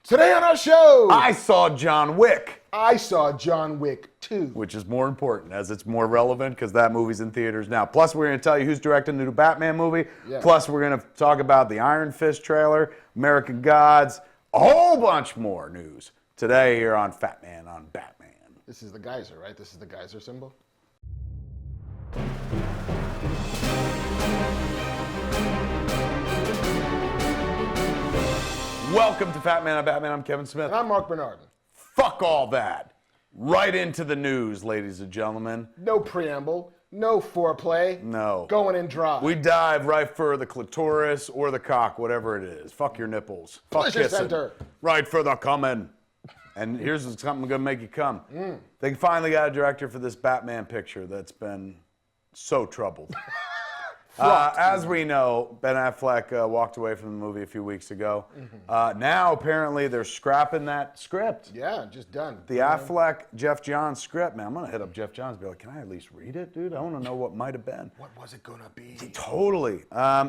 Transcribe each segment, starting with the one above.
Today on our show, I saw John Wick. I saw John Wick 2. Which is more important, as it's more relevant, because that movie's in theaters now. Plus, we're going to tell you who's directing the new Batman movie. Yeah. Plus, we're going to talk about the Iron Fist trailer, American Gods, a whole bunch more news today here on Fat Man on Batman. This is the geyser, right? This is the geyser symbol. Welcome to Fat Man on Batman. I'm Kevin Smith. And I'm Marc Bernardin. Fuck all that. Right into the news, ladies and gentlemen. No preamble, no foreplay. No. Going in dry. We dive right for the clitoris or the cock, whatever it is. Fuck your nipples. Fuck Pleasure kissing. center. Right for the coming. And here's something gonna make you come. They finally got a director for this Batman picture that's been so troubled. As we know, Ben Affleck walked away from the movie a few weeks ago. Now, apparently, they're scrapping that script. Yeah, just done. The Affleck, Jeff Johns script. Man, I'm going to hit up Jeff Johns and be like, can I at least read it, dude? I want to know what might have been. What was it gonna be? Totally.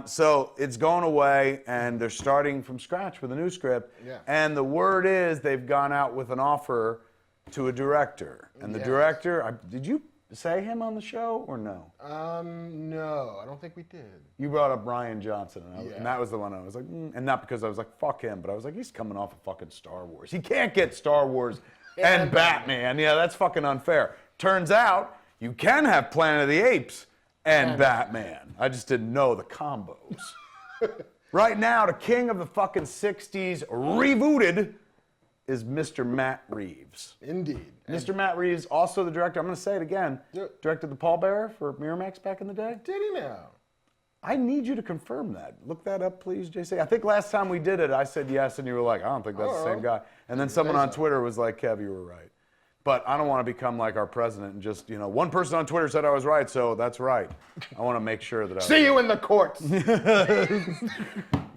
So it's going away, and they're starting from scratch with a new script. Yeah. And the word is they've gone out with an offer to a director. And the Yes. director, did you say him on the show or no? No, I don't think we did. You brought up Ryan Johnson, and, Yeah. and that was the one I was like, and not because I was like, fuck him, but I was like, he's coming off of fucking Star Wars. He can't get Star Wars and Batman. Yeah, that's fucking unfair. Turns out, you can have Planet of the Apes and Batman. I just didn't know the combos. Right now, the king of the fucking 60s, rebooted, is Mr. Matt Reeves. Indeed. Mr. Matt Reeves, also the director, I'm going to say it again, directed The Pallbearer for Miramax back in the day. Did he now? I need you to confirm that. Look that up, please, JC. I think last time we did it, I said yes, and you were like, I don't think that's the same guy. And then someone on Twitter was like, Kev, you were right. But I don't want to become like our president and just, one person on Twitter said I was right, so that's right. I want to make sure that I was See you in the courts.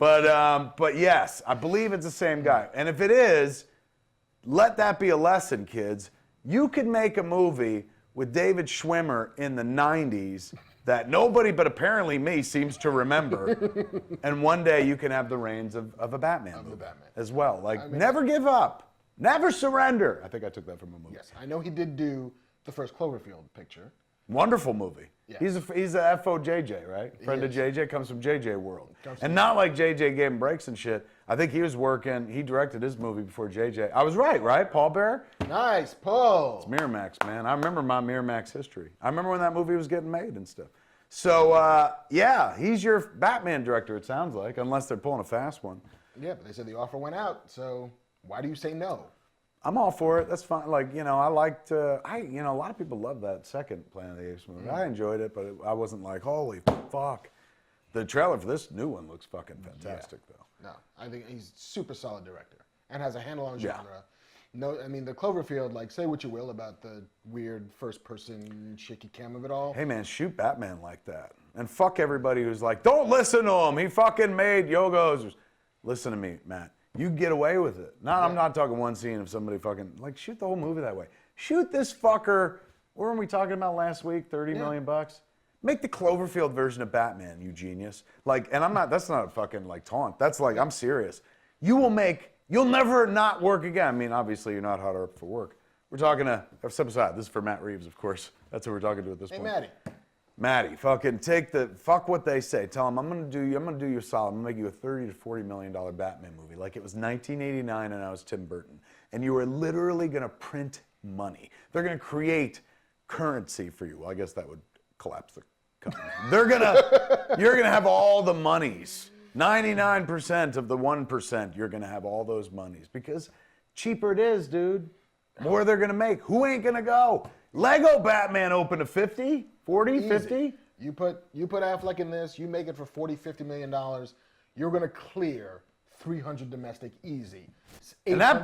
But yes, I believe it's the same guy. And if it is, let that be a lesson, kids. You could make a movie with David Schwimmer in the 90s that nobody but apparently me seems to remember. And one day you can have the reins of a Batman movie as well. Like, never give up. Never surrender. I think I took that from a movie. Yes, I know he did do the first Cloverfield picture. Wonderful movie. Yeah. He's a FO-JJ, right? Friend of JJ, comes from JJ World. And not like JJ gave him breaks and shit. I think he was working, he directed his movie before JJ. I was right? Pallbearer? Nice pull. It's Miramax, man. I remember my Miramax history. I remember when that movie was getting made and stuff. So, yeah, he's your Batman director, it sounds like, unless they're pulling a fast one. Yeah, but they said the offer went out, so why do you say no? I'm all for it. That's fine. Like, I liked, a lot of people love that second Planet of the Apes movie. I enjoyed it, but I wasn't like, holy fuck. The trailer for this new one looks fucking fantastic, though. No, I think he's super solid director and has a handle on genre. No, I mean, the Cloverfield, like, say what you will about the weird first-person shaky cam of it all. Hey, man, shoot Batman like that. And fuck everybody who's like, don't listen to him. He fucking made Yogos. Listen to me, Matt. You get away with it. I'm not talking one scene of somebody fucking, like, shoot the whole movie that way. Shoot this fucker. What were we talking about last week? $30 million bucks? Make the Cloverfield version of Batman, you genius. Like, and that's not a fucking, like, taunt. That's like, I'm serious. You'll never not work again. I mean, obviously, you're not hard up for work. We're talking to, step aside. This is for Matt Reeves, of course. That's who we're talking to at this point. Hey, Matty, fucking fuck what they say. Tell them I'm gonna do you a solid. I'm gonna make you a $30 to $40 million Batman movie, like it was 1989 and I was Tim Burton, and you are literally gonna print money. They're gonna create currency for you. Well, I guess that would collapse the company. You're gonna have all the monies. 99% of the 1%, you're gonna have all those monies because cheaper it is, dude. More they're gonna make. Who ain't gonna go? Lego Batman open to 50, 40, Easy. 50. You put Affleck in this, you make it for $40, $50 million, you're gonna clear 300 domestic easy. And that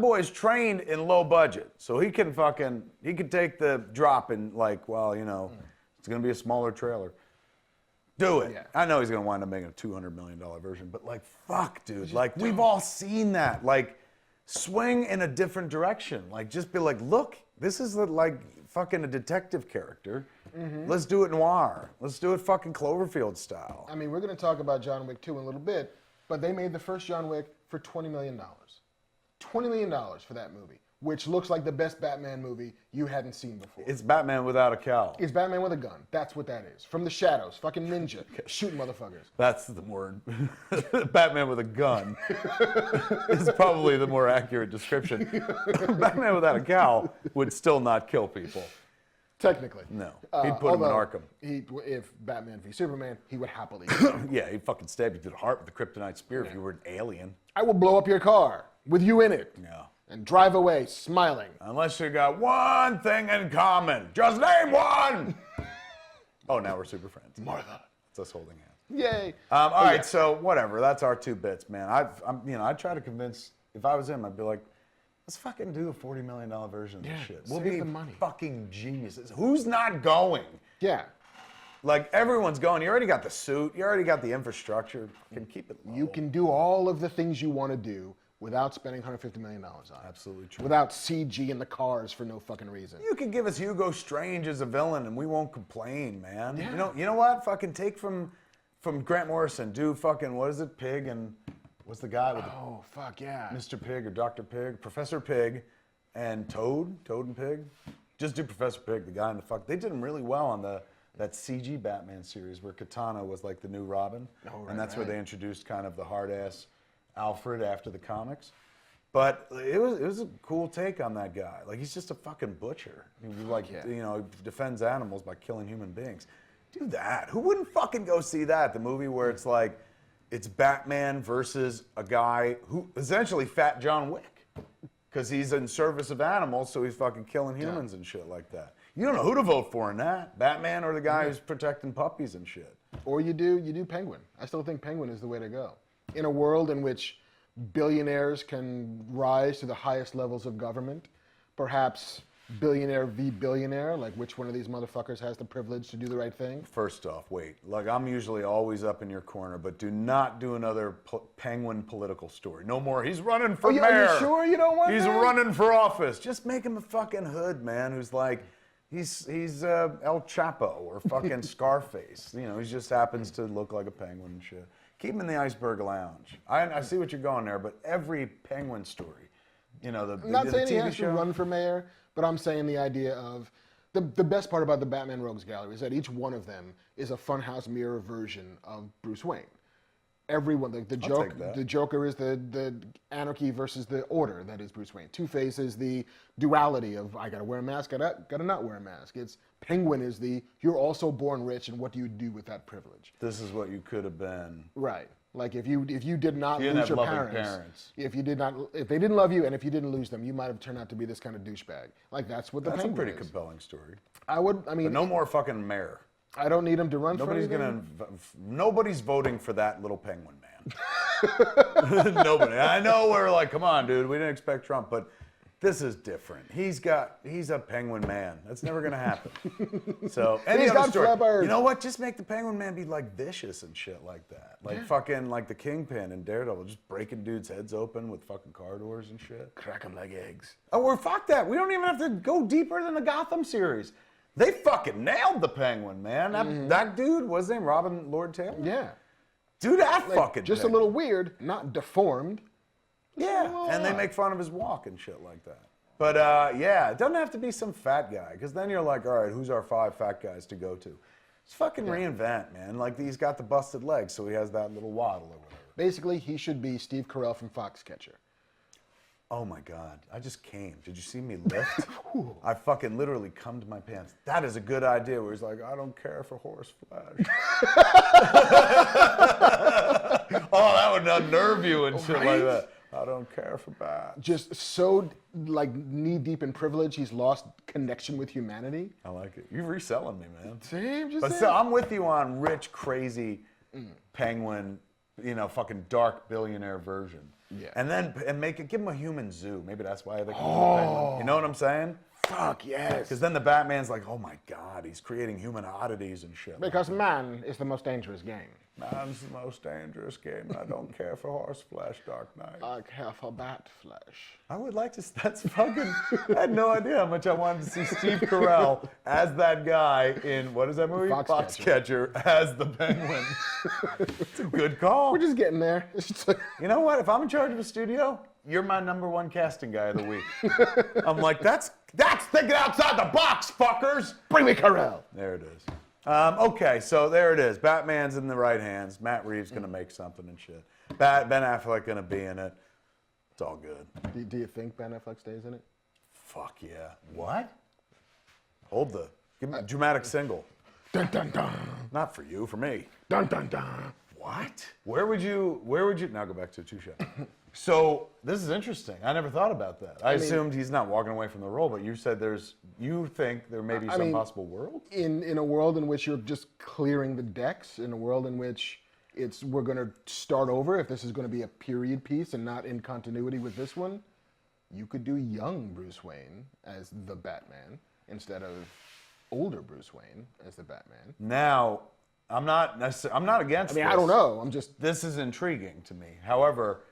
boy's trained in low budget, so he can take the drop and like, well, it's gonna be a smaller trailer. Do it. Yeah. I know he's gonna wind up making a $200 million version, but like, fuck, dude. Like, we've all seen that. Like, swing in a different direction. Like, just be like, look, this is like fucking a detective character. Let's do it noir. Let's do it fucking Cloverfield style. I mean, we're going to talk about John Wick 2 in a little bit, but they made the first John Wick for $20 million. $20 million for that movie, which looks like the best Batman movie you hadn't seen before. It's Batman without a cowl. It's Batman with a gun. That's what that is. From the shadows, fucking ninja, shooting motherfuckers. That's the word. Batman with a gun is probably the more accurate description. Batman without a cowl would still not kill people. Technically. No. He'd put him in Arkham. If Batman v Superman, he would happily. Yeah, he'd fucking stab you through the heart with the kryptonite spear if you were an alien. I will blow up your car with you in it. Yeah. And drive away smiling. Unless you got one thing in common. Just name one! Oh, now we're super friends. Martha. It's us holding hands. Yay. All right, so whatever. That's our 2 bits, man. I try to convince, if I was him, I'd be like, let's fucking do a $40 million version of this shit. We'll be the money. fucking geniuses. Who's not going? Yeah. Like, everyone's going. You already got the suit. You already got the infrastructure. Can keep it low. You can do all of the things you want to do without spending $150 million on it. Absolutely true. Without CG in the cars for no fucking reason. You can give us Hugo Strange as a villain, and we won't complain, man. Yeah. You know what? Fucking take from Grant Morrison. Do fucking, what is it? Pig and what's the guy with Oh, fuck yeah. Mr. Pig or Dr. Pig? Professor Pig and Toad and Pig. Just do Professor Pig, the guy in the fuck. They did him really well on that CG Batman series where Katana was like the new Robin. Oh, right, and that's right. where they introduced kind of the hard-ass Alfred after the comics. But it was a cool take on that guy. Like, he's just a fucking butcher. He like, you know, defends animals by killing human beings. Do that. Who wouldn't fucking go see that? The movie where it's like, it's Batman versus a guy who, essentially Fat John Wick. Because he's in service of animals, so he's fucking killing humans and shit like that. You don't know who to vote for in that. Batman or the guy who's protecting puppies and shit. Or you do Penguin. I still think Penguin is the way to go. In a world in which billionaires can rise to the highest levels of government, perhaps billionaire v. billionaire, like which one of these motherfuckers has the privilege to do the right thing? First off, wait. Like, I'm usually always up in your corner, but do not do another Penguin political story. No more, he's running for mayor. Are you sure you don't want He's that? running for office. Just make him a fucking hood, man, who's like, he's El Chapo or fucking Scarface. You know, he just happens to look like a penguin and shit. Keep him in the Iceberg Lounge. I see what you're going there, but every Penguin story, you know, I'm not saying he TV has to run for mayor, but I'm saying the idea of the best part about the Batman Rogues Gallery is that each one of them is a funhouse mirror version of Bruce Wayne. Everyone, the Joker is the anarchy versus the order that is Bruce Wayne. Two-Face is the duality of I gotta wear a mask, gotta not wear a mask. It's Penguin is the you're also born rich, and what do you do with that privilege? This is what you could have been. Right. Like if you did not You didn't lose have your loving parents, if they didn't love you, and if you didn't lose them, you might have turned out to be this kind of douchebag. Like that's what the That's a Penguin pretty is. compelling story. I mean, But no more fucking mayor. I don't need him to run Nobody's for anything. Nobody's voting for that little penguin man. Nobody. I know we're like, come on, dude. We didn't expect Trump, but this is different. He's a penguin man. That's never gonna happen. So any He's other got story. flappers. You know what? Just make the penguin man be like vicious and shit like that. Like fucking like the Kingpin and Daredevil, just breaking dudes' heads open with fucking car doors and shit. Crack them like eggs. Oh, well, fuck that. We don't even have to go deeper than the Gotham series. They fucking nailed the Penguin, man. That dude, what's his name? Robin Lord Taylor? Yeah. Do that Like, fucking just thing. a little weird, not deformed. Yeah, and they make fun of his walk and shit like that. But yeah, it doesn't have to be some fat guy, because then you're like, all right, who's our 5 fat guys to go to? Just fucking reinvent, man. Like, he's got the busted legs, so he has that little waddle or whatever. Basically, he should be Steve Carell from Foxcatcher. Oh my God, I just came. Did you see me lift? I fucking literally cummed my pants. That is a good idea, where he's like, I don't care for horse flesh. Oh, that would unnerve you and shit like that. I don't care for bats. Just so, like, knee-deep in privilege, he's lost connection with humanity. I like it. You're reselling me, man. Same, just But saying. still, I'm with you on rich, crazy penguin, you know, fucking dark billionaire version. Yeah. And then give him a human zoo. Maybe that's why they call him a penguin. You know what I'm saying? Fuck yes. Because then the Batman's like, oh my God, he's creating human oddities and shit. Because man is the most dangerous game. Man's the most dangerous game, and I don't care for horse flesh, Dark Knight. I care for bat flesh. I would like to. That's fucking. I had no idea how much I wanted to see Steve Carell as that guy in what is that movie? Foxcatcher as the Penguin. It's a good call. We're just getting there. You know what? If I'm in charge of a studio, you're my #1 casting guy of the week. I'm like, that's thinking outside the box, fuckers. Bring me Carell. There it is. Okay, so there it is. Batman's in the right hands. Matt Reeves gonna make something and shit. Ben Affleck gonna be in it. It's all good. Do you think Ben Affleck stays in it? Fuck yeah. What? Give me a dramatic single. Dun dun dun. Not for you, for me. Dun dun dun. What? Where would you, now go back to Two Shot. So, this is interesting. I never thought about that. I assumed he's not walking away from the role, but you said you think there may be some possible world? In a world in which you're just clearing the decks, in a world in which we're going to start over, if this is going to be a period piece and not in continuity with this one, you could do young Bruce Wayne as the Batman instead of older Bruce Wayne as the Batman. Now, I'm not against this. I don't know. This is intriguing to me. However,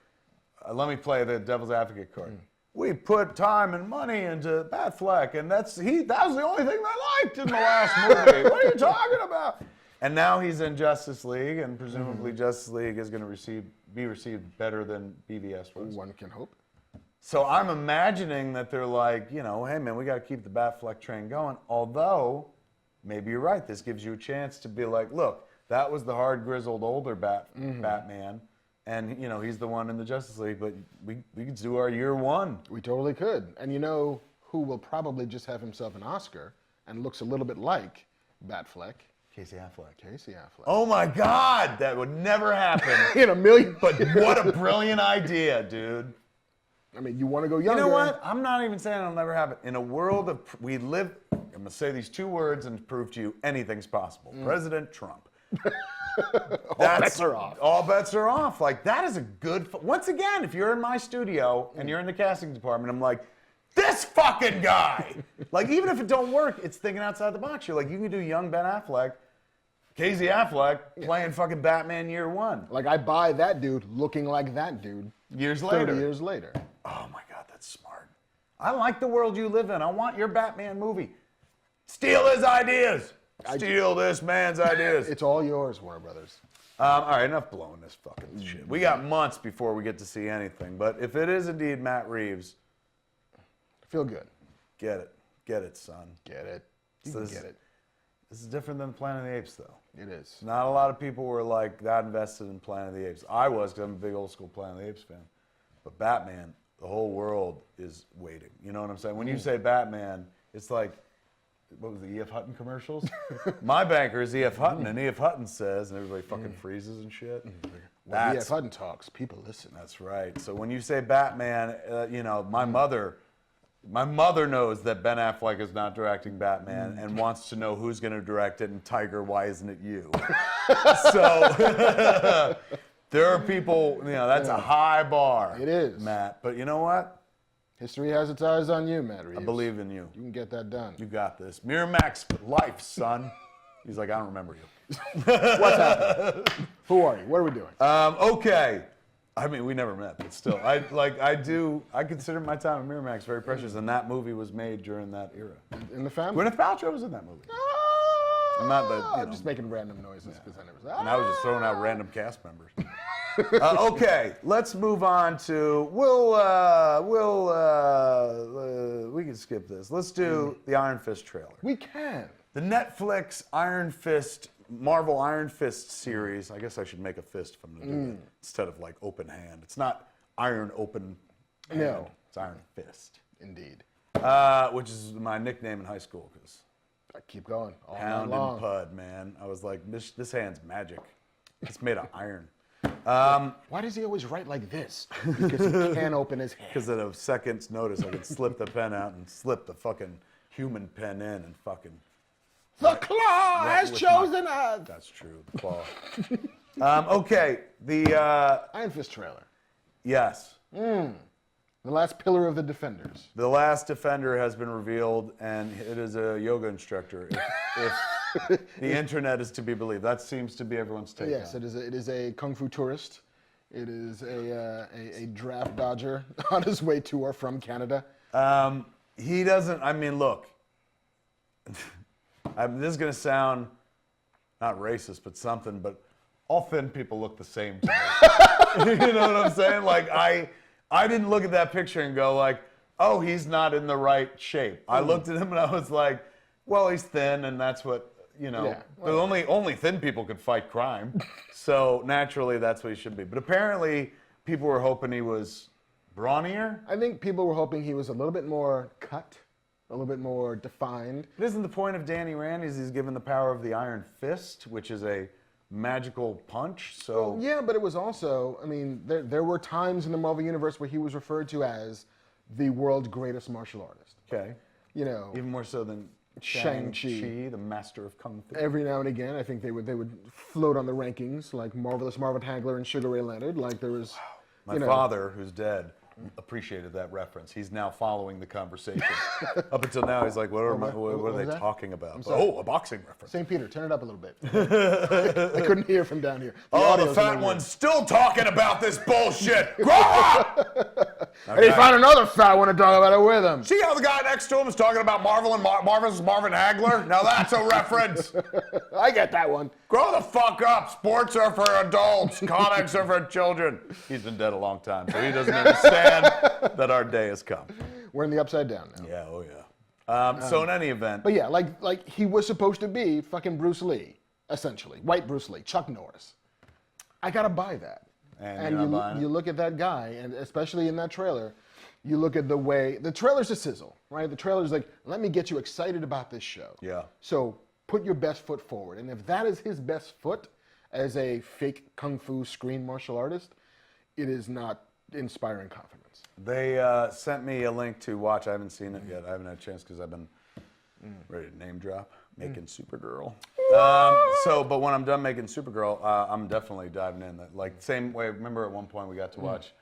let me play the devil's advocate card. We put time and money into Batfleck, and that was the only thing I liked in the last movie. What are you talking about? And now he's in Justice League, and presumably Justice League is going to be received better than BVS was. One can hope. So I'm imagining that they're like, hey man, we got to keep the Batfleck train going. Although, maybe you're right. This gives you a chance to be like, look, that was the hard, grizzled, older Batman. And, he's the one in the Justice League, but we could do our year one. We totally could. And you know who will probably just have himself an Oscar and looks a little bit like Batfleck? Casey Affleck. Oh, my God! That would never happen. In a million. But what a brilliant idea, dude. You want to go younger. You know what? I'm not even saying it'll never happen. In a world of, I'm going to say these 2 words and prove to you anything's possible. President Trump. All bets are off. All bets are off. Like, that is a good... Once again, if you're in my studio and you're in the casting department, I'm like, this fucking guy! Like, even if it don't work, it's thinking outside the box. You're like, you can do young Ben Affleck, Casey Affleck, playing fucking Batman year one. Like, I buy that dude looking like that dude. Years later. 30 years later. Oh, my God, that's smart. I like the world you live in. I want your Batman movie. Steal his ideas. Steal this man's ideas. It's all yours, Warner Brothers. All right, enough blowing this fucking shit. We got months before we get to see anything. But if it is indeed Matt Reeves, feel good. Get it. Get it, son. Get it. You So can this- get it. This is different than Planet of the Apes, though. It is. Not a lot of people were like that invested in Planet of the Apes. I was, because I'm a big old school Planet of the Apes fan. But Batman, the whole world is waiting. You know what I'm saying? When you say Batman, it's like, what was the E.F. Hutton commercials? My banker is E.F. Hutton, and E.F. Hutton says, and everybody fucking freezes and shit. When E.F. Hutton talks, people listen. That's right. So when you say Batman, my mother knows that Ben Affleck is not directing Batman and wants to know who's going to direct it. And Tiger, why isn't it you? So there are people, that's a high bar. It is. Matt. But you know what? History has its eyes on you, Matt Reeves. I believe in you. You can get that done. You got this. Miramax life, son. He's like, I don't remember you. What's happening? Who are you? What are we doing? Okay. We never met, but still, I consider my time at Miramax very precious, and that movie was made during that era. In the family? Gwyneth Paltrow was in that movie. I'm not I'm just making random noises because I never said. And I was just throwing out random cast members. Okay, let's move on to, we can skip this. Let's do the Iron Fist trailer. We can. The Netflix Marvel Iron Fist series. I guess I should make a fist if I'm going to do that instead of like open hand. It's not Iron Open Hand. No. It's Iron Fist. Indeed. Which is my nickname in high school because I keep going. All night pound long. and pud, man. I was like, this hand's magic. It's made of iron. Why does he always write like this? Because he can't open his hand. Because at a second's notice, I could slip the pen out and slip the fucking human pen in and fucking... The claw has chosen us. That's true, the claw. Okay, the... Iron Fist trailer. Yes. The last pillar of the Defenders. The last Defender has been revealed, and it is a yoga instructor. If the internet is to be believed, that seems to be everyone's take. Yes, it is a kung fu tourist. It is a draft dodger on his way to or from Canada. He doesn't. I mean, look. This is gonna sound not racist, but something. But all thin people look the same to me. You know what I'm saying? Like I didn't look at that picture and go like, oh, he's not in the right shape. I looked at him and I was like, well, he's thin, and that's what, you know. Yeah, well, only thin people could fight crime. So naturally, that's what he should be. But apparently, people were hoping he was brawnier. I think people were hoping he was a little bit more cut, a little bit more defined. But isn't the point of Danny Rand is he's given the power of the Iron Fist, which is a magical punch? So well, yeah, but it was also, I mean, there were times in the Marvel Universe where he was referred to as the world's greatest martial artist. Okay. You know, even more so than Shang-Chi, the master of kung fu. Every now and again, I think they would float on the rankings, like Marvelous Marvin Hagler and Sugar Ray Leonard. Like there was, my father, who's dead, appreciated that reference. He's now following the conversation. Up until now, he's like, what are they talking about? Oh, a boxing reference. St. Peter, turn it up a little bit. I couldn't hear from down here. The fat one's still talking about this bullshit. Grow up! And he found another fat one to talk about it with him. See how the guy next to him is talking about Marvel and Marvel's Marvin Hagler? Now that's a reference. I get that one. Grow the fuck up. Sports are for adults. Comics are for children. He's been dead a long time, so he doesn't understand that our day has come. We're in the upside down now. Yeah, oh yeah. So in any event. But yeah, like he was supposed to be fucking Bruce Lee, essentially. White Bruce Lee, Chuck Norris. I gotta buy that. And you look at that guy, and especially in that trailer, you look at the way, the trailer's a sizzle, right? The trailer's like, let me get you excited about this show. Yeah. So put your best foot forward. And if that is his best foot as a fake kung fu screen martial artist, it is not inspiring confidence. They sent me a link to watch. I haven't seen it yet. I haven't had a chance because I've been ready to name drop. Making Supergirl. But when I'm done making Supergirl, I'm definitely diving in. Like same way. Remember at one point we got to watch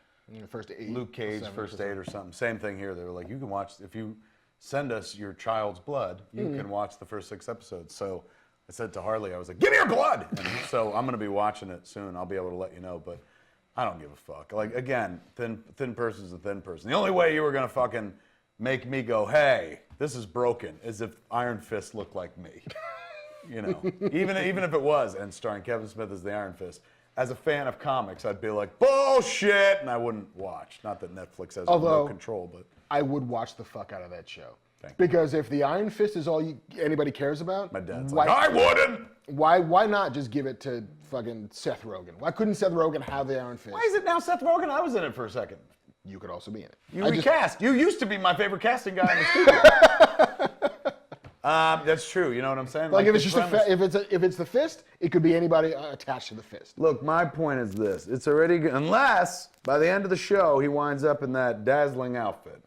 first 8, Luke Cage, first 8 or something. Same thing here. They were like, you can watch if you send us your child's blood, you can watch the first 6 episodes. So I said to Harley, I was like, give me your blood. And so I'm gonna be watching it soon. I'll be able to let you know. But I don't give a fuck. Like again, thin person's a thin person. The only way you were gonna fucking make me go, hey, this is broken, is if Iron Fist looked like me. You know, even if it was, and starring Kevin Smith as the Iron Fist, as a fan of comics, I'd be like, bullshit, and I wouldn't watch. Not that Netflix has no control, but I would watch the fuck out of that show. Because if the Iron Fist is all anybody cares about, my dad's like, I wouldn't. Why not just give it to fucking Seth Rogen? Why couldn't Seth Rogen have the Iron Fist? Why is it now Seth Rogen? I was in it for a second. You could also be in it. You recast. You used to be my favorite casting guy in the studio. That's true. You know what I'm saying? Like if it's just if it's the fist, it could be anybody attached to the fist. Look, my point is this: it's already unless by the end of the show he winds up in that dazzling outfit.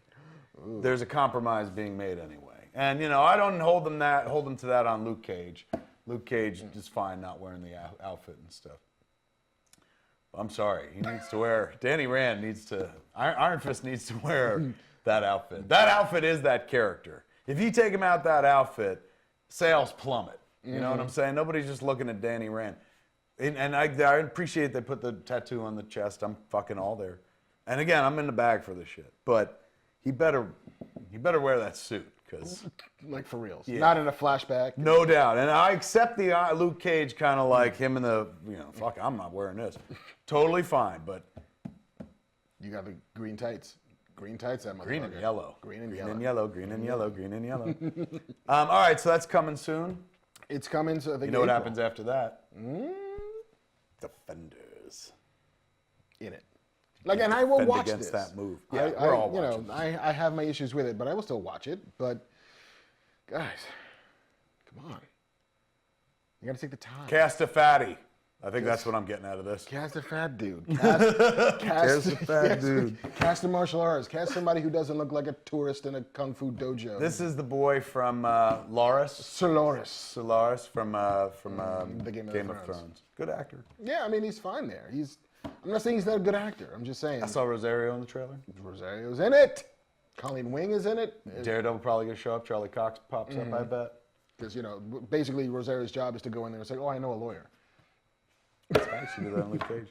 Ooh. There's a compromise being made anyway, and you know I don't hold them to that on Luke Cage. Luke Cage is fine not wearing the outfit and stuff. I'm sorry. He needs to wear. Danny Rand needs to. Iron Fist needs to wear that outfit. That outfit is that character. If you take him out that outfit, sales plummet. You know what I'm saying? Nobody's just looking at Danny Rand. And I appreciate they put the tattoo on the chest. I'm fucking all there. And again, I'm in the bag for this shit. But he better wear that suit. Cause, like for reals. Yeah. Not in a flashback. No doubt. And I accept the Luke Cage kind of like him in the, fuck, I'm not wearing this. Totally fine, but. You got the green tights. Green tights, that motherfucker. Green and yellow. Green and yellow. Green and yellow. Green and yellow. All right, so that's coming soon. It's coming, so I think you know what happens after that? Defenders. In it. Like, and I will watch against this. that move. Yeah, we're all watching. I have my issues with it, but I will still watch it. But, guys, come on. You got to take the time. Cast a fatty. I think that's what I'm getting out of this. Cast a fat dude. Cast a fat dude. Cast a martial arts. Cast somebody who doesn't look like a tourist in a kung fu dojo. This is the boy from Loras. Solaris from the Game of Thrones. Good actor. Yeah, I mean, he's fine there. He's I'm not saying he's not a good actor. I'm just saying. I saw Rosario in the trailer. Rosario's in it. Colleen Wing is in it. Daredevil probably gonna show up. Charlie Cox pops up, I bet. Because, basically Rosario's job is to go in there and say, oh, I know a lawyer. That's right, she did that on Luke Cage.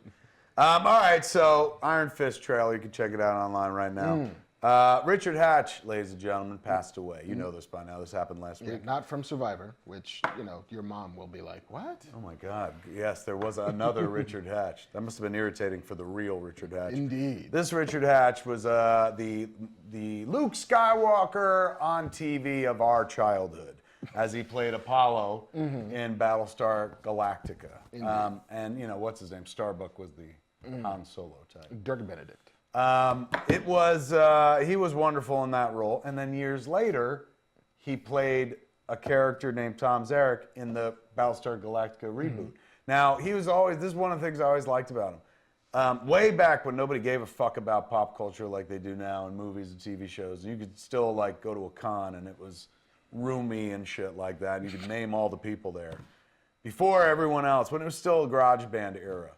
All right, so Iron Fist trailer. You can check it out online right now. Richard Hatch, ladies and gentlemen, passed away. You know this by now. This happened last week. Not from Survivor, which, your mom will be like, what? Oh, my God. Yes, there was another Richard Hatch. That must have been irritating for the real Richard Hatch. Indeed. This Richard Hatch was the Luke Skywalker on TV of our childhood, as he played Apollo in Battlestar Galactica. And, what's his name? Starbuck was the Han Solo type. Dirk Benedict. He was wonderful in that role. And then years later, he played a character named Tom Zarek in the Battlestar Galactica reboot. Now, this is one of the things I always liked about him. Way back when nobody gave a fuck about pop culture like they do now in movies and TV shows, you could still go to a con and it was roomy and shit like that. You could name all the people there. Before everyone else, when it was still a garage band era,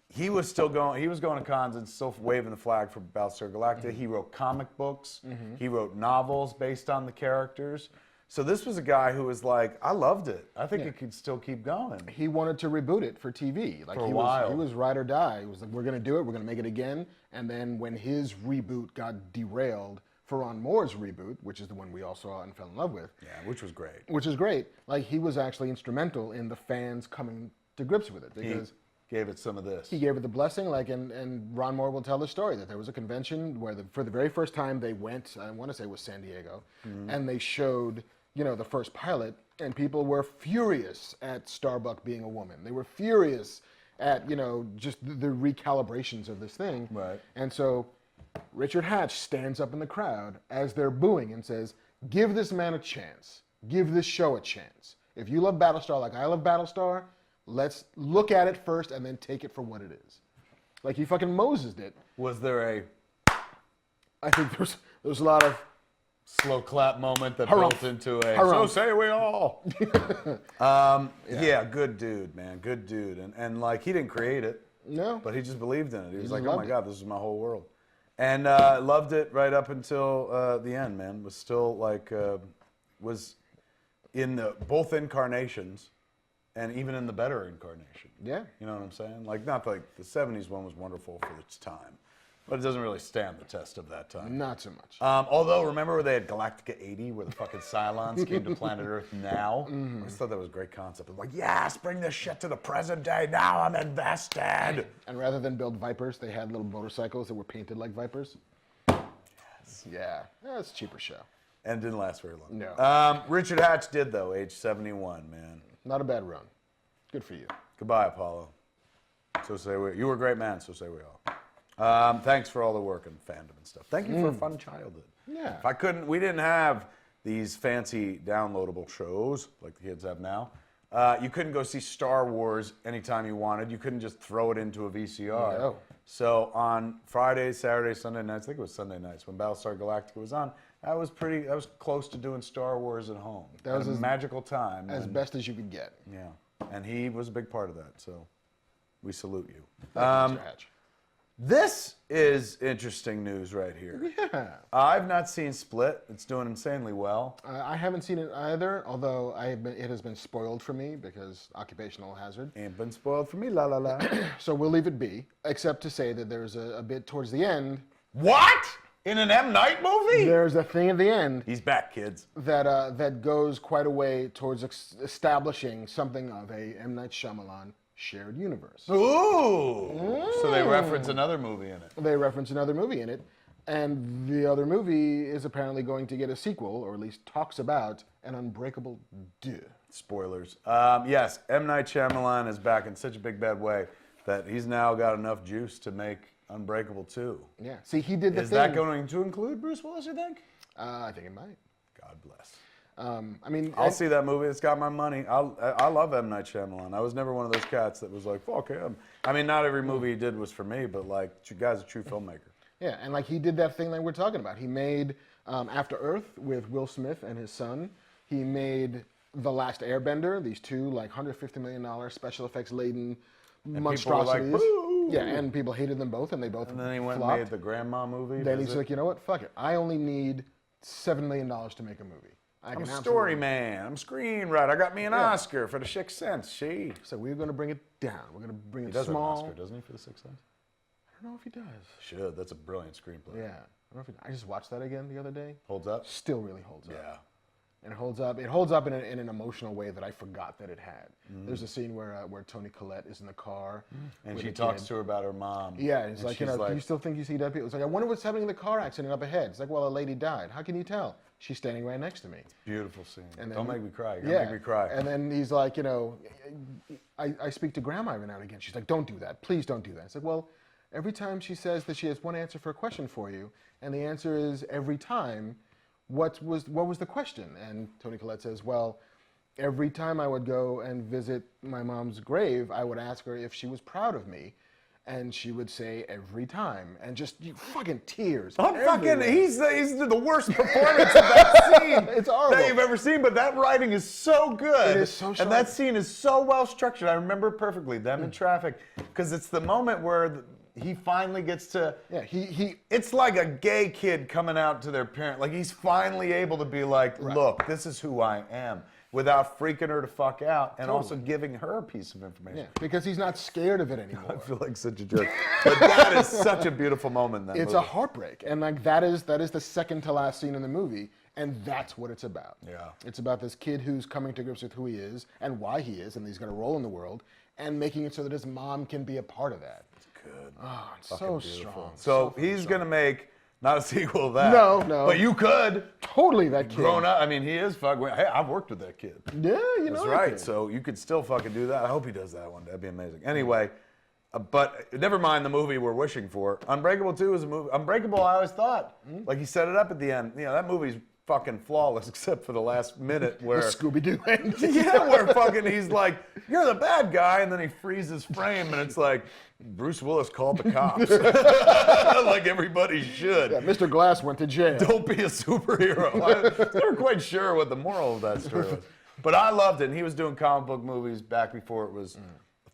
he was going to cons and still waving the flag for Battlestar Galactica. He wrote comic books. He wrote novels based on the characters. So this was a guy who was like, I loved it. I think it could still keep going. He wanted to reboot it for TV. For a while. He was ride or die. He was like, we're going to do it. We're going to make it again. And then when his reboot got derailed for Ron Moore's reboot, which is the one we all saw and fell in love with. Yeah, which was great. Which is great. He was actually instrumental in the fans coming to grips with it. Because he gave it some of this. He gave it the blessing, and Ron Moore will tell the story that there was a convention where for the very first time they went, I want to say it was San Diego, and they showed, the first pilot, and people were furious at Starbuck being a woman. They were furious at, just the recalibrations of this thing. Right. And so Richard Hatch stands up in the crowd as they're booing and says, give this man a chance. Give this show a chance. If you love Battlestar like I love Battlestar, let's look at it first and then take it for what it is. He fucking Mosesed it. Was there I think there's a lot of slow clap moment that built into a so say we all. Yeah, good dude, man. Good dude. And he didn't create it. No. But he just believed in it. He was like, oh my God, this is my whole world. And loved it right up until the end, man. Was still was in both incarnations. And even in the better incarnation. Yeah. You know what I'm saying? Not the 70s one was wonderful for its time. But it doesn't really stand the test of that time. Not so much. Although, remember where they had Galactica 80, where the fucking Cylons came to planet Earth now? I just thought that was a great concept. I'm yes, bring this shit to the present day. Now I'm invested. And rather than build Vipers, they had little motorcycles that were painted like Vipers. Yes. Yeah. It's a cheaper show. And it didn't last very long. No. Richard Hatch did, though, age 71, man. Not a bad run. Good for you. Goodbye, Apollo. So say we. You were a great man, so say we all. Thanks for all the work and fandom and stuff. Thank you for a fun childhood. Yeah. If we didn't have these fancy downloadable shows like the kids have now. You couldn't go see Star Wars anytime you wanted. You couldn't just throw it into a VCR. No. So on Fridays, Saturdays, Sunday nights, I think it was Sunday nights when Battlestar Galactica was on, that was close to doing Star Wars at home. That was a magical time. As best as you could get. Yeah. And he was a big part of that, so we salute you. Mr. Hatch. This is interesting news right here. Yeah. I've not seen Split. It's doing insanely well. I haven't seen it either, although it has been spoiled for me because occupational hazard. Ain't been spoiled for me, la la la. So we'll leave it be, except to say that there's a bit towards the end. What? In an M. Night movie? There's a thing at the end. He's back, kids. That goes quite a way towards establishing something of a M. Night Shyamalan shared universe. Ooh! So they reference another movie in it. They reference another movie in it. And the other movie is apparently going to get a sequel, or at least talks about an Unbreakable Spoilers. Yes, M. Night Shyamalan is back in such a big bad way that he's now got enough juice to make Unbreakable 2. Yeah. See, he did the thing. Is that going to include Bruce Willis, you think? I think it might. God bless. I'll see that movie. It's got my money. I love M. Night Shyamalan. I was never one of those cats that was like, fuck him. Not every movie he did was for me, but you guy's a true filmmaker. Yeah, and he did that thing that we're talking about. He made After Earth with Will Smith and his son. He made The Last Airbender, these two $150 million special effects laden monstrosities. People were like, boo! Yeah, and people hated them both, and they both And then he went flopped. and made the grandma movie. Then he's like, you know what? Fuck it. I only need $7 million to make a movie. I'm a story man. I'm a screenwriter. I got me an Oscar for The Sixth Sense. See? So we're going to bring it down. We're going to bring He it does have an small. Oscar, doesn't he, for The Sixth Sense? I don't know if he does. Should. That's a brilliant screenplay. Yeah. I just watched that again the other day. Holds up? Still really holds up. Yeah. And it holds up. It holds up in an emotional way that I forgot that it had. There's a scene where Toni Collette is in the car. And with she a talks kid. to her about her mom. Yeah, it's And like, she's do you still think you see dead people? It's like, I wonder what's happening in the car accident up ahead. It's like, well, a lady died. How can you tell? She's standing right next to me. Beautiful scene. And then, Don't make me cry. You're gonna make me cry. And then he's like, I speak to grandma every now and again. She's like, don't do that. Please don't do that. It's like, well, every time she says that she has one answer for a question for you, and the answer is every time, what was the question? And Toni Collette says, well, every time I would go and visit my mom's grave, I would ask her if she was proud of me. And she would say every time, and just fucking tears. I'm everywhere. fucking. He's the worst performance of that scene It's horrible. that you've ever seen. But that writing is so good. It is so And that sharp. scene is so well structured. I remember perfectly them in traffic because it's the moment where he finally gets to. Yeah, he. It's like a gay kid coming out to their parent. Like he's finally able to be like, look, this is who I am, without freaking her to fuck out, and also giving her a piece of information. Yeah, because he's not scared of it anymore. I feel like such a jerk. But that is such a beautiful moment in that It's movie. a heartbreak, and like that is the second to last scene in the movie, and that's what it's about. Yeah. It's about this kid who's coming to grips with who he is and why he is, and he's got a role in the world, and making it so that his mom can be a part of that. Good. Oh, it's Fucking so beautiful. strong. So he's gonna make not a sequel of that. No. But you could. Totally that kid. Grown up. I mean, he is fucking. Hey, I've worked with that kid. Yeah, you know. That's that right. kid. So you could still fucking do that. I hope he does that one day. That'd be amazing. Anyway, but never mind the movie we're wishing for. Unbreakable 2 is a movie. Unbreakable, I always thought. Like he set it up at the end. You know, that movie's fucking flawless except for the last minute where. The Scooby-Doo end. Yeah, where fucking he's like, you're the bad guy, and then he freezes frame, and it's like, Bruce Willis called the cops. Like everybody should. Yeah, Mr. Glass went to jail. Don't be a superhero. I'm never quite sure what the moral of that story was. But I loved it, and he was doing comic book movies back before it was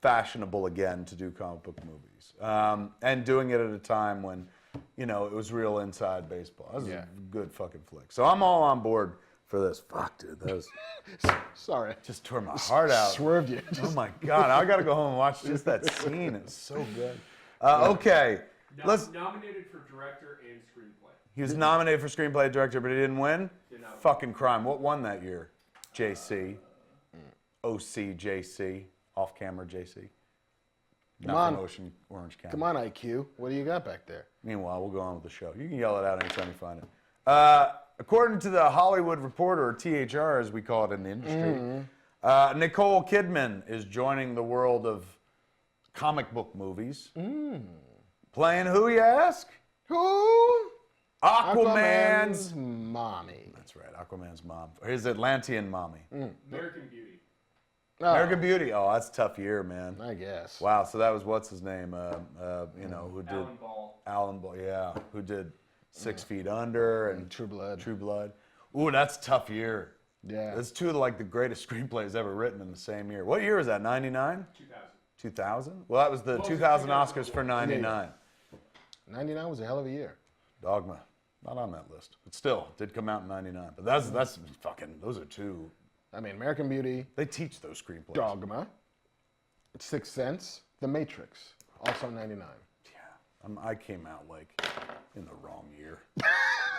fashionable again to do comic book movies. And doing it at a time when, you know, it was real inside baseball. That was a good fucking flick. So I'm all on board for this. Fuck, dude, that was Sorry. just tore my heart out. Swerved you. Oh my God, I gotta go home and watch just that scene. It's so good. Okay, let's. Nominated for director and screenplay. He was nominated for screenplay director, but he didn't win. Did not win. Fucking crime. What won that year? JC, OC, JC, off-camera JC. Come Not on. from Orange County. Come on, IQ. What do you got back there? Meanwhile, we'll go on with the show. You can yell it out anytime you find it. According to the Hollywood Reporter, or THR as we call it in the industry, Nicole Kidman is joining the world of comic book movies. Playing who, you ask? Who? Aquaman's. mommy. That's right, Aquaman's mom. Or his Atlantean mommy. American Beauty. Oh, American Beauty. Oh, that's a tough year, man. I guess. Wow, so that was what's his name? You know, who did Alan Ball. Alan Ball, yeah, who did 6 Feet Under and True Blood. True Blood. Ooh, that's a tough year. Yeah. That's two of like the greatest screenplays ever written in the same year. What year was that? 99? 2000. 2000? Well, that was the 2000 Oscars for 99. 99 was a hell of a year. Dogma, not on that list, but still did come out in 99. But that's fucking. Those are two. I mean, American Beauty, They teach those screenplays. Dogma, Sixth Sense, The Matrix, also 99. Yeah, I came out like in the wrong year.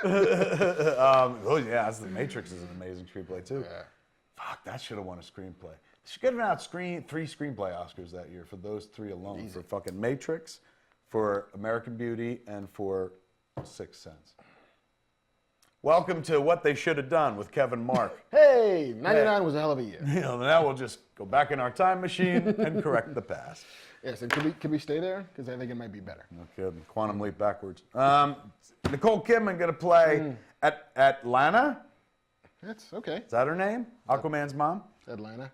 Oh yeah, The Matrix is an amazing screenplay too. Yeah. Fuck, that should have won a screenplay. They should give out 3 screenplay Oscars that year for those 3 alone. For fucking Matrix, for American Beauty, and for Sixth Sense. Welcome to What They Should Have Done with Kevin Marc. Hey, 99 was a hell of a year. You know, now we'll just go back in our time machine and correct the past. Yes, and can we stay there? Because I think it might be better. No kidding. Quantum leap backwards. Nicole Kidman going to play at Atlanta. That's okay. Is that her name? Aquaman's mom? Atlanta.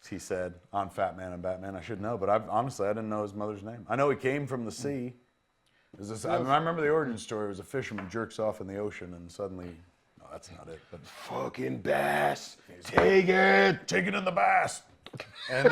He said on Fat Man and Batman. I should know, but honestly, I didn't know his mother's name. I know he came from the sea. I remember the origin story. It was a fisherman jerks off in the ocean, and suddenly, no, that's not it. But Fucking bass. Take it. take it in the bass. And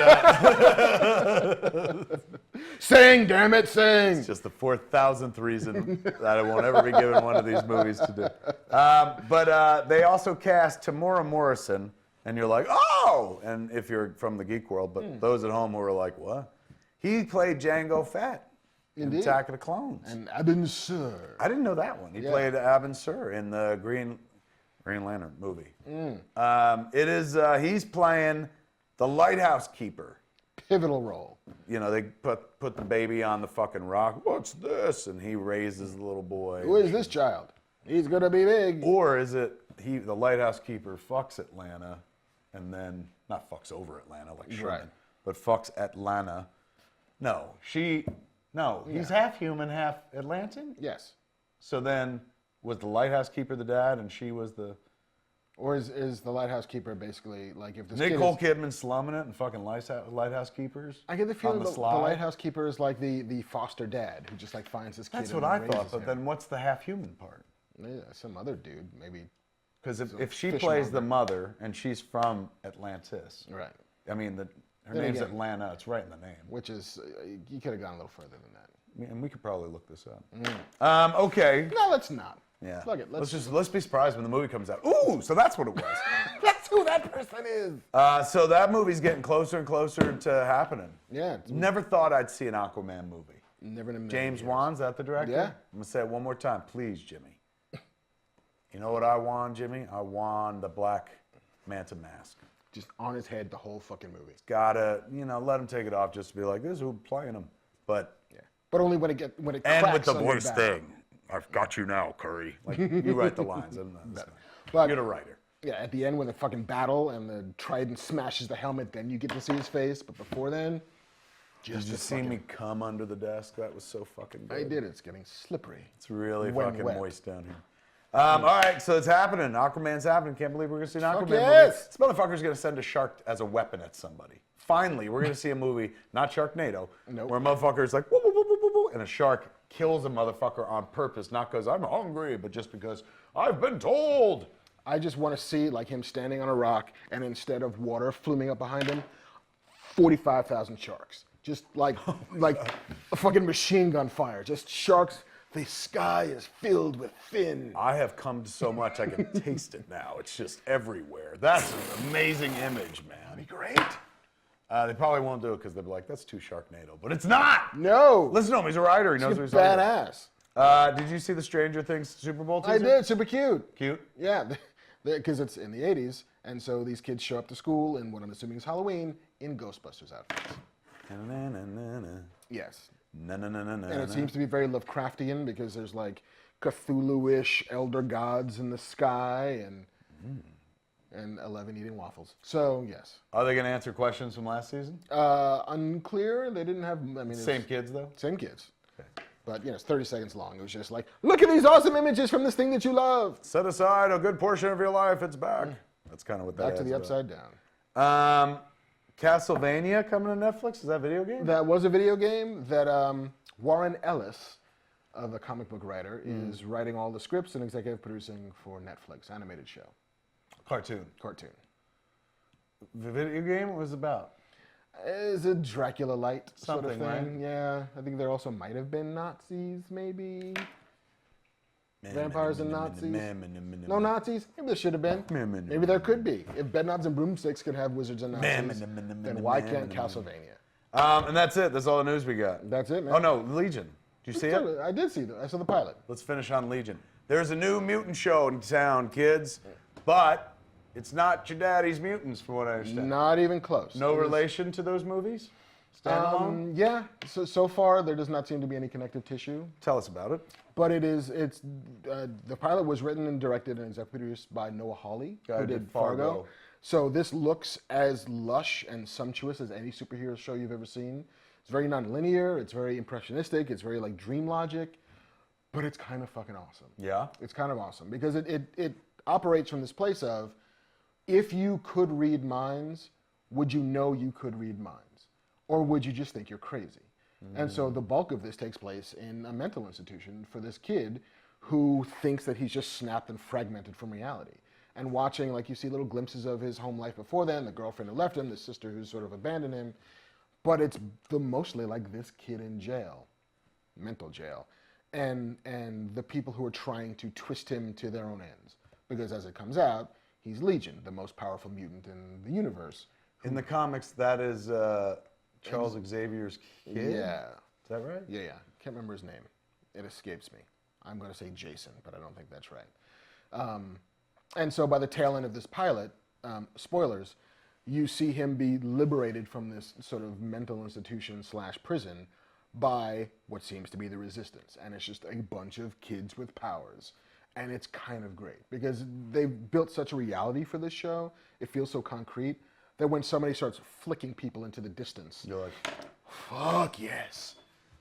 Sing, damn it, sing. it's just the 4,000th reason that I won't ever be given one of these movies to do. But they also cast Tamora Morrison, and you're like, oh! And if you're from the geek world, but those at home who are like, what? He played Jango Fett in Attack of the Clones. And Abin Sur. I didn't know that one. He played Abin Sur in the Green Lantern movie. It is, he's playing the lighthouse keeper. Pivotal role. You know, they put the baby on the fucking rock. What's this? And he raises the little boy. Who is this child? He's gonna be big. Or is it the lighthouse keeper fucks Atlanta and then, not fucks over Atlanta like Sherman, but fucks Atlanta. No, he's half human, half Atlantean? Yes. So then, was the lighthouse keeper the dad and she was the... Or is the lighthouse keeper basically like if this Nicole Kidman slumming it and fucking lighthouse keepers? I get the feeling the the slide? lighthouse keeper is like the foster dad who just like finds his kid. That's and what I raises thought, but him. then what's the half human part? Yeah, some other dude, maybe. Because if she fishmonger. plays the mother and she's from Atlantis, Right. I mean, her Then name's again- Atlanta, it's right in the name. Which is, you could have gone a little further than that. And we could probably look this up. Okay. No, let's not. Yeah. Fuck it. Let's be surprised when the movie comes out. Ooh, so that's what it was. That's who that person is. So that movie's getting closer and closer to happening. Yeah. Never thought I'd see an Aquaman movie. Never in a million James years. Wan's that the director? Yeah. I'm gonna say it one more time, please, Jimmy. You know what I won, Jimmy? I won the Black Manta mask. Just on his head the whole fucking movie. Gotta, let him take it off just to be like, this is who playing him. But Yeah. But only when it and cracks with the on your voice back. thing, I've got you now, Curry. Like you write the lines. But- You're the writer. Yeah, at the end when the fucking battle and the trident smashes the helmet, then you get to see his face. But before then, Did you see me come under the desk? That was so fucking good. I did. It's getting slippery. It's really When fucking wet. moist down here. All right, so it's happening. Aquaman's happening. Can't believe we're going to see an Aquaman yes. movie. This motherfucker's going to send a shark as a weapon at somebody. Finally, we're going to see a movie, not Sharknado, Nope. where a motherfucker's like, woo, woo, woo, woo, woo, woo, and a shark kills a motherfucker on purpose, not because I'm hungry, but just because I've been told. I just want to see like him standing on a rock, and instead of water fluming up behind him, 45,000 sharks. Just like a fucking machine gun fire. Just sharks. The sky is filled with fin. I have come to so much I can taste it now. It's just everywhere. That's an amazing image, man. That'd be great. They probably won't do it because they'll be like, that's too Sharknado. But it's not! No. Listen to him. He's a writer. He knows what He's he's talking about. badass. Did you see the Stranger Things Super Bowl teaser? I did. Super cute. Cute? Yeah, because it's in the 80s, and so these kids show up to school in what I'm assuming is Halloween in Ghostbusters outfits. Yes. And it seems to be very Lovecraftian because there's like Cthulhu-ish elder gods in the sky and 11 eating waffles. So, yes. Are they going to answer questions from last season? Unclear. They didn't have, I mean... Same kids, though? Same kids. Okay. But, it's 30 seconds long. It was just like, look at these awesome images from this thing that you love. Set aside a good portion of your life. It's back. That's kind of what that Back to ad's the about. upside down. Castlevania coming to Netflix? Is that a video game? That was a video game that Warren Ellis, the comic book writer, is writing all the scripts and executive producing for Netflix animated show. Cartoon. The video game? What was it about? Is it Dracula light sort of Something, thing? right? Yeah, I think there also might have been Nazis, maybe. Vampires and Nazis. No Nazis? Maybe there should have been. Maybe there could be. If Bedknobs and Broomsticks could have wizards and Nazis, then why can't Castlevania? And that's it. That's all the news we got. That's it, man. Oh, no. Legion. Did you see it? I did see that. I saw the pilot. Let's finish on Legion. There's a new mutant show in town, kids, but it's not your daddy's mutants, from what I understand. Not even close. No relation to those movies? Standalone? Yeah. So far, there does not seem to be any connective tissue. Tell us about it. But the pilot was written and directed and executive produced by Noah Hawley, who did Fargo. So this looks as lush and sumptuous as any superhero show you've ever seen. It's very non-linear, it's very impressionistic, it's very like dream logic, but it's kind of fucking awesome. Yeah? It's kind of awesome because it operates from this place of, if you could read minds, would you know you could read minds? Or would you just think you're crazy? And so the bulk of this takes place in a mental institution for this kid who thinks that he's just snapped and fragmented from reality. and watching, like, you see little glimpses of his home life before then, the girlfriend who left him, the sister who's sort of abandoned him. But it's mostly like this kid in jail, mental jail, and the people who are trying to twist him to their own ends. Because as it comes out, he's Legion, the most powerful mutant in the universe. In the comics, that is Charles Xavier's kid? Yeah. Is that right? Yeah. Can't remember his name. It escapes me. I'm going to say Jason, but I don't think that's right. And so by the tail end of this pilot, spoilers, you see him be liberated from this sort of mental institution / prison by what seems to be the Resistance. And it's just a bunch of kids with powers. And it's kind of great because they've built such a reality for this show. It feels so concrete that when somebody starts flicking people into the distance, you're like, fuck yes.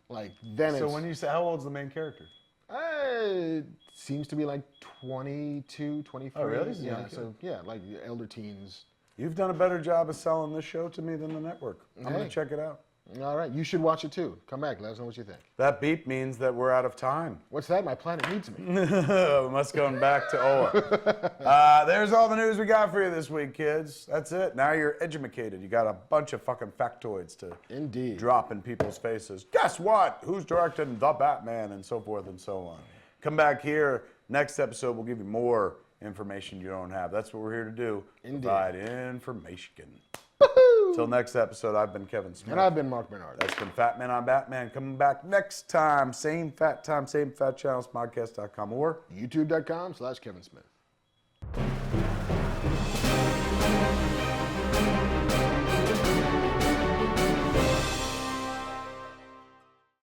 Like, then so when you say, how old's the main character? It seems to be like 22, 23. Oh, really? Yeah, so yeah, like elder teens. You've done a better job of selling this show to me than the network. I'm going Hey. to check it out. All right, you should watch it too. Come back, let us know what you think. That beep means that we're out of time. What's that? My planet needs me. We must go back to Oa. There's all the news we got for you this week, kids. That's it. Now you're edumacated. You got a bunch of fucking factoids to Indeed. drop in people's faces. Guess what? Who's directing The Batman and so forth and so on. Come back here. Next episode, we'll give you more information you don't have. That's what we're here to do. Indeed. Provide information. Till next episode, I've been Kevin Smith. And I've been Marc Bernardin. That's been Fat Man on Batman. Coming back next time. Same fat channel, podcast.com or YouTube.com/Kevin Smith.